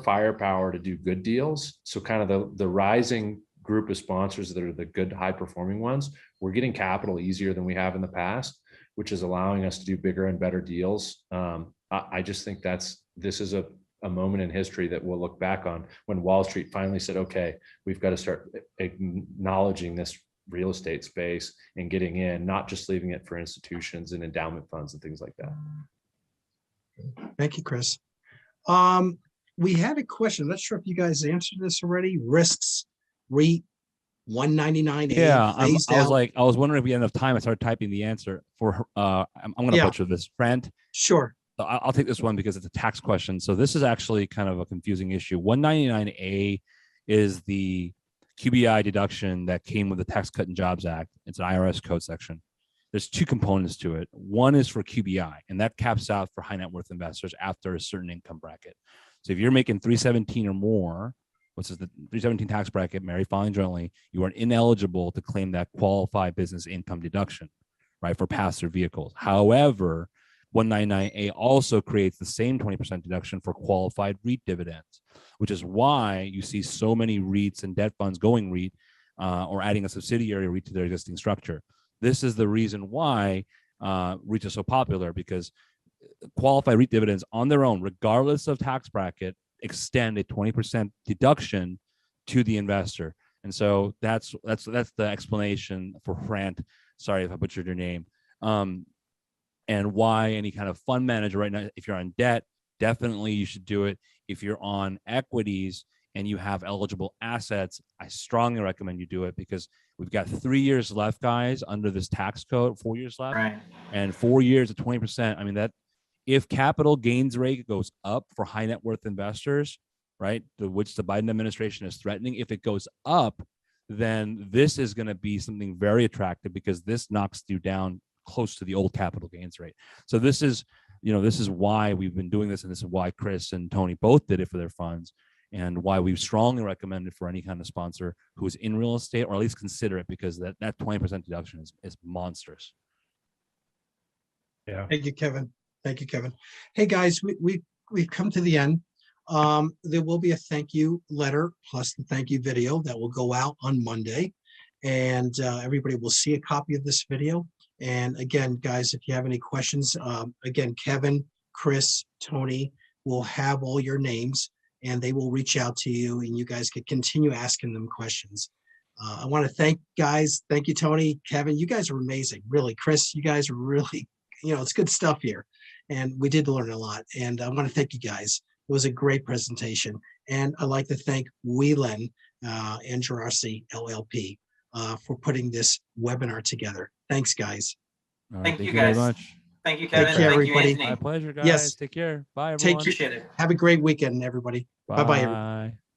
firepower to do good deals. So kind of the rising group of sponsors that are the good, high performing ones, we're getting capital easier than we have in the past, which is allowing us to do bigger and better deals. I just think this is a moment in history that we'll look back on when Wall Street finally said, okay, we've got to start acknowledging this real estate space and getting in, not just leaving it for institutions and endowment funds and things like that. Thank you, Chris. We had a question. I'm not sure if you guys answered this already. Risks, REIT, 199A. Yeah, I was wondering if we had enough time. I started typing the answer for. I'm going to butcher this. Brent. Sure. So I'll take this one because it's a tax question. So this is actually kind of a confusing issue. 199A is the QBI deduction that came with the Tax Cut and Jobs Act. It's an IRS code section. There's two components to it. One is for QBI, and that caps out for high net worth investors after a certain income bracket. So if you're making 317 or more, which is the 317 tax bracket, married filing jointly, you are ineligible to claim that qualified business income deduction, right, for pass-through vehicles. However, 199A also creates the same 20% deduction for qualified REIT dividends, which is why you see so many REITs and debt funds going REIT or adding a subsidiary REIT to their existing structure. This is the reason why REITs are so popular, because qualified REIT dividends on their own, regardless of tax bracket, extend a 20% deduction to the investor. And so that's the explanation for Grant. Sorry if I butchered your name. And why any kind of fund manager right now, if you're on debt, definitely you should do it. If you're on equities and you have eligible assets, I strongly recommend you do it, because we've got 3 years left, guys, under this tax code, 4 years left. Right. And 4 years at 20%. I mean, that if capital gains rate goes up for high net worth investors, right, which the Biden administration is threatening, if it goes up, then this is going to be something very attractive, because this knocks you down close to the old capital gains rate. So this is why we've been doing this, and this is why Chris and Tony both did it for their funds, and why we strongly recommend it for any kind of sponsor who is in real estate, or at least consider it, because that 20% deduction is monstrous. Yeah. Thank you, Kevin. Thank you, Kevin. Hey guys, we've come to the end. There will be a thank you letter plus the thank you video that will go out on Monday, and everybody will see a copy of this video. And again, guys, if you have any questions, again, Kevin, Chris, Tony will have all your names and they will reach out to you and you guys can continue asking them questions. I want to thank guys. Thank you, Tony, Kevin. You guys are amazing. Really, Chris, you guys are really, it's good stuff here. And we did learn a lot. And I want to thank you guys. It was a great presentation. And I'd like to thank Whelan and Gerasi LLP for putting this webinar together. Thanks, guys. All right, Thank thank you, you very guys. much. Thank you, Kevin. care, Thank everybody. you, Anthony. My pleasure, guys. Yes. Take care. Bye, Take everyone. care. Appreciate it. Have a great weekend, everybody. Bye-bye, everybody. Bye.